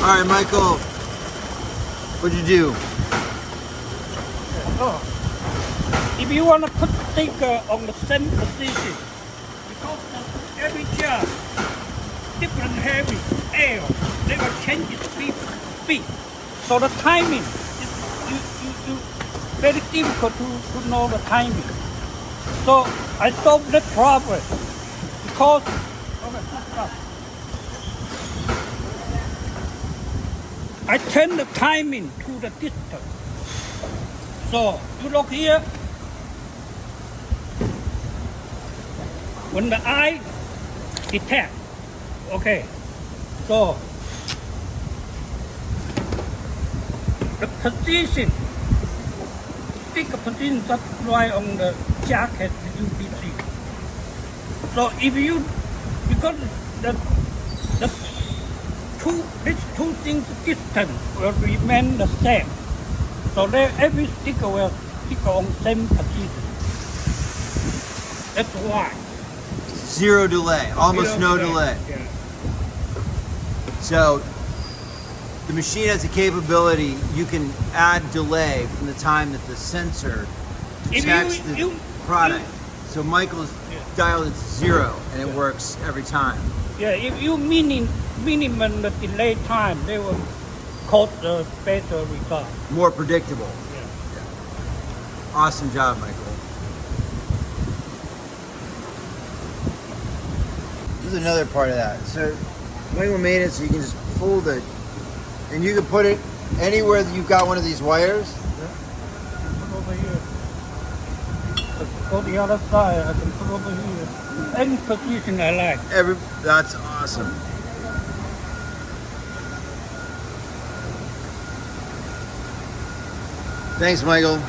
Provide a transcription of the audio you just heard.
All right, Michael, what'd you do? Oh. If you want to put the sticker on the same position, because every job, different heavy air, they will change its speed. So the timing, you very difficult to know the timing. So I solved that problem because I turn the timing to the distance. So you look here, when the eye detect, okay, so the position, pick a position that's right on the jacket UPC. So if you, because these two things distance will remain the same. So every sticker will stick on same position. That's why. Zero delay, almost no delay. Yeah. So the machine has the capability, you can add delay from the time that the sensor detects the product. So Michael's dialed it to 0 and it works every time. Yeah, if you minimum the delay time, they will cause the better result. More predictable. Yeah. Awesome job, Michael. This is another part of that. So Michael made it so you can just fold it and you can put it anywhere that you've got one of these wires. Put over here. Go the other side, I can put over here. Any position I like. That's awesome. Thanks, Michael.